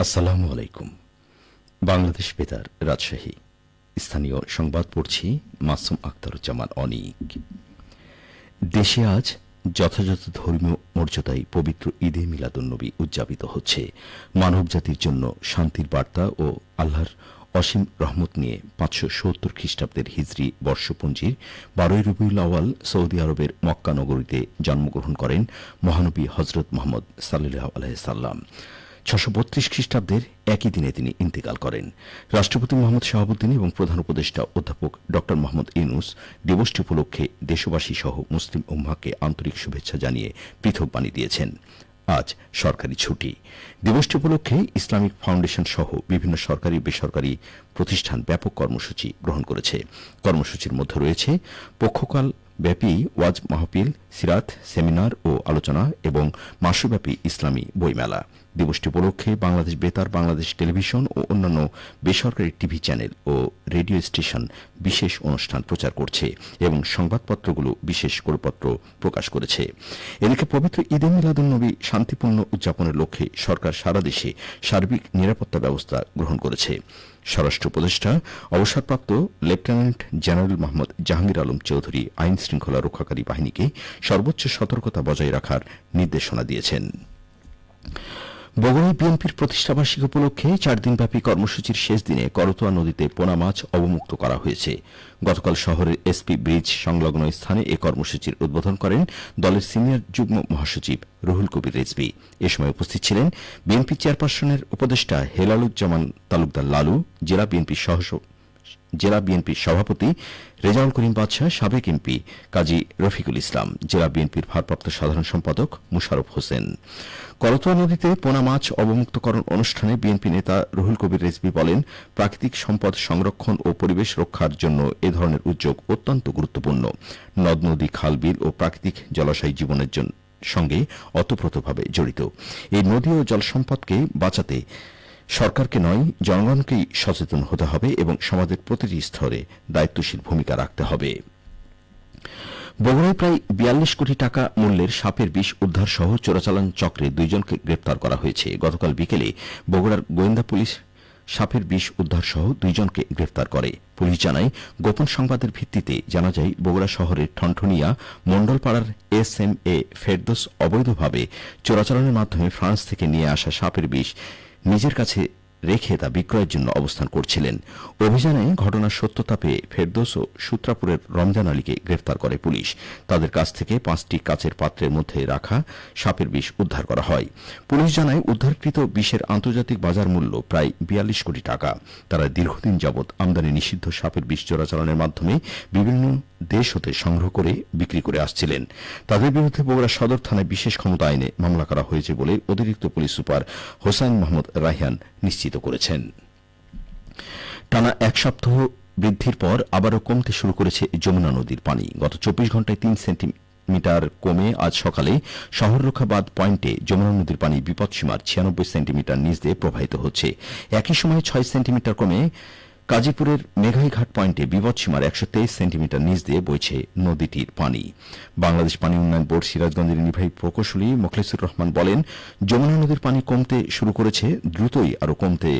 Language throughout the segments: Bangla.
আসসালামু আলাইকুম। বাংলাদেশ বেতার, রাজশাহী। স্থানীয় সংবাদ পড়ছি মাসুম আখতারুজ্জামান অনিক। দেশে আজ যথাযথ ধর্মীয় মর্যাদায় পবিত্র ঈদে মিলাদুন্নবী উদযাপিত হচ্ছে। মানবজাতির জন্য শান্তির বার্তা ও আল্লাহর অসীম রহমত নিয়ে 570 খ্রিস্টাব্দের হিজরি বর্ষপঞ্জির 12 রবিউল আউয়াল সৌদি আরবের মক্কা নগরীতে জন্মগ্রহণ করেন মহানবী হজরত মুহাম্মদ সাল্লাল্লাহু আলাইহি সাল্লাম। 632 খ্রিস্টাব্দের একই দিনে তিনি ইন্তেকাল করেন। রাষ্ট্রপতি মোহাম্মদ শাহাবুদ্দিন এবং প্রধান উপদেষ্টা অধ্যাপক ড মোহাম্মদ ইউনূস দিবসটি উপলক্ষে দেশবাসী সহ মুসলিম উম্মাহকে আন্তরিক শুভেচ্ছা জানিয়ে পৃথক বাণী দিয়েছেন। আজ সরকারি ছুটি। দিবসটি উপলক্ষে ইসলামিক ফাউন্ডেশন সহ বিভিন্ন সরকারি বেসরকারি প্রতিষ্ঠান ব্যাপক কর্মসূচি গ্রহণ করেছে। কর্মসূচির মধ্যে রয়েছে পক্ষকাল ব্যাপী ওয়াজ মাহফিল, সিরাত, সেমিনার ও আলোচনা এবং মাসব্যাপী ইসলামী বইমেলা। দিবসটি উপলক্ষে বাংলাদেশ বেতার, বাংলাদেশ টেলিভিশন ও অন্যান্য বেসরকারি টিভি চ্যানেল ও রেডিও স্টেশন বিশেষ অনুষ্ঠান প্রচার করছে এবং সংবাদপত্রগুলো বিশেষ করপত্র প্রকাশ করেছে। এদিকে পবিত্র ঈদে মিলাদুন্নবী শান্তিপূর্ণ উদযাপনের লক্ষ্যে সরকার সারা দেশে সার্বিক নিরাপত্তা ব্যবস্থা গ্রহণ করেছে। স্বরাষ্ট্র উপদেষ্টা অবসরপ্রাপ্ত লেফটেন্যান্ট জেনারেল মোহাম্মদ জাহাঙ্গীর আলম চৌধুরী আইন শৃঙ্খলা রক্ষাকারী বাহিনীকে সর্বোচ্চ সতর্কতা বজায় রাখার নির্দেশনা দিয়েছেন। বগুড়ায় বিএনপির প্রতিষ্ঠাবার্ষিকী উপলক্ষে 4 দিনব্যাপী কর্মসূচির শেষ দিনে করতোয়া নদীতে পোনা মাছ অবমুক্ত করা হয়েছে। গতকাল শহরের এসপি ব্রিজ সংলগ্ন স্থানে এ কর্মসূচির উদ্বোধন করেন দলের সিনিয়র যুগ্ম মহাসচিব রুহুল কবির রিজভী। এ সময় উপস্থিত ছিলেন বিএনপি চেয়ারপারসনের উপদেষ্টা হেলালুজ্জামান তালুকদার লালু, জেলা বিএনপির সভাপতি রেজাউল করিম বাদশাহ, সাবেক এমপি কাজী রফিকুল ইসলাম, জেলা বিএনপির ভারপ্রাপ্ত সাধারণ সম্পাদক মুশারফ হোসেন। করতোয়া নদীতে পোনা মাছ অবমুক্তকরণ অনুষ্ঠানে বিএনপি নেতা রুহুল কবির রিজভী বলেন, প্রাকৃতিক সম্পদ সংরক্ষণ ও পরিবেশ রক্ষার জন্য এ ধরনের উদ্যোগ অত্যন্ত গুরুত্বপূর্ণ। নদ নদী, খাল বিল ও প্রাকৃতিক জলাশয় জীবনের সঙ্গে অতপ্রতভাবে জড়িত। এই নদী ও জল সম্পদকে বাঁচাতে সরকারকে নয়, জনগণকেই সচেতন হতে হবে এবং সমাজের প্রতিটি স্তরে দায়িত্বশীল ভূমিকা রাখতে হবে। বগুড়ায় প্রায় 42 কোটি টাকা মূল্যের সাপের বিষ উদ্ধার সহ চোরাচালান চক্রে 2 জনকে গ্রেপ্তার করা হয়েছে। গতকাল বিকেলে বগুড়ার গোয়েন্দা পুলিশ সাপের বিষ উদ্ধার সহ 2 জনকে গ্রেপ্তার করে। পুলিশ জানায়, গোপন সংবাদের ভিত্তিতে জানা যায় বগুড়া শহরের ঠনঠনিয়া মণ্ডলপাড়ার SMA ফেরদৌস অবৈধভাবে চোরাচালানের মাধ্যমে ফ্রান্স থেকে নিয়ে আসা সাপের বিষ নিজের কাছে রেখে তা বিক্রয়ের জন্য অবস্থান করছিলেন। অভিযানে ঘটনার সত্যতা পেয়ে ফেরদৌস ও সূত্রাপুরের রমজান আলীকে গ্রেপ্তার করে পুলিশ। তাদের কাছ থেকে 5টি কাচের পাত্রের মধ্যে রাখা সাপের বিষ উদ্ধার করা হয়। পুলিশ জানায়, উদ্ধারকৃত বিষের আন্তর্জাতিক বাজার মূল্য প্রায় 42 কোটি টাকা। তারা দীর্ঘদিন যাবৎ আমদানি নিষিদ্ধ সাপের বিষ চোরাচালানের মাধ্যমে বিভিন্ন দেশ হতে সংগ্রহ করে বিক্রি করে আসছিলেন। তাদের বিরুদ্ধে বগুড়া সদর থানায় বিশেষ ক্ষমতা আইনে মামলা করা হয়েছে বলে অতিরিক্ত পুলিশ সুপার হোসাইন মোহাম্মদ রায়হান নিশ্চিত করেছেন। টানা 1 সপ্তাহ বৃদ্ধির পর আবারও কমতে শুরু করেছে যমুনা নদীর পানি। গত 24 ঘণ্টায় 3 সেন্টিমিটার কমে আজ সকালে শহররক্ষা বাঁধ পয়েন্টে যমুনা নদীর পানি বিপদসীমার 96 সেন্টিমিটার নিচ দিয়ে প্রবাহিত হচ্ছে। একই সময়ে 6 সেন্টিমিটার কমে গাজীপুরের মেঘাইঘাট পয়েন্টে বিপদসীমার 123 সেন্টিমিটার নিচ দিয়ে বইছে নদীটির পানি। বাংলাদেশ পানি উন্নয়ন বোর্ড সিরাজগঞ্জের নির্বাহী প্রকৌশলী মোখলেসুর রহমান বলেন, যমুনা নদীর পানি কমতে শুরু করেছে, দ্রুতই আরও কমতে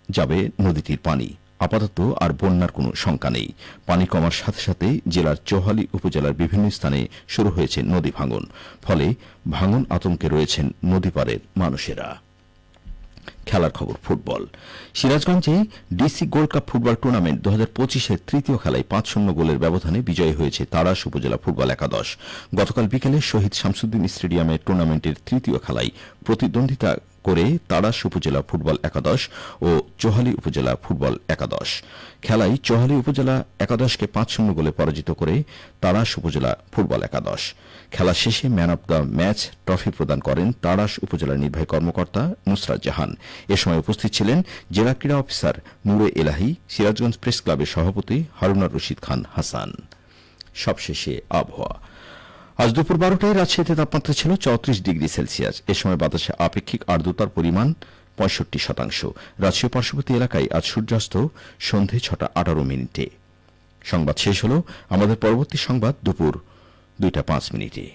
যাবে নদীটির পানি। আপাতত আর বন্যার কোনো শঙ্কা নেই। পানি কমার সাথে সাথে জেলার চৌহালি উপজেলার বিভিন্ন স্থানে শুরু হয়েছে নদী ভাঙন। ফলে ভাঙন আতঙ্কে রয়েছেন নদীপাড়ের মানুষেরা। খেলার খবর, ফুটবল। সিরাজগঞ্জে DC gold cup football tournament 2025-এর তৃতীয় খেলায় 5-0 গোলের ব্যবধানে বিজয়ী হয়েছে তাড়াশ উপজেলা ফুটবল একাদশ। গতকাল বিকেলে শহীদ শামসুদ্দিন স্টেডিয়ামে টুর্নামেন্টের তৃতীয় খেলায় প্রতিদ্বন্দ্বিতা করে তাড়াশ উপজেলা ফুটবল একাদশ ও চৌহালি উপজেলা ফুটবল একাদশ। খেলায় চৌহালি উপজেলা একাদশকে 5-0 গোলে পরাজিত করে তাড়াশ উপজেলা ফুটবল একাদশ। খেলা শেষে man of the match trophy প্রদান করেন তাড়াশ উপজেলার নির্বাহী কর্মকর্তা নুসরাত জাহান। এ সময় উপস্থিত ছিলেন জেলা ক্রীড়া অফিসার নূরে এলাহি, সিরাজগঞ্জ প্রেস ক্লাবের সভাপতি হারুনার রশিদ খান হাসান। সবশেষে আবহাওয়া। আজ দুপুর 12টায় রাজশাহীতে তাপমাত্রা ছিল 34 ডিগ্রি সেলসিয়াস। এ সময় বাতাসে আপেক্ষিক আর্দ্রতার পরিমাণ 65%। রাজশাহী পার্শ্ববর্তী এলাকায় আজ সূর্যাস্ত সন্ধে 6টা 18 মিনিটে। সংবাদ শেষ হল। আমাদের পরবর্তী সংবাদ দুপুর 2টা 5 মিনিটে।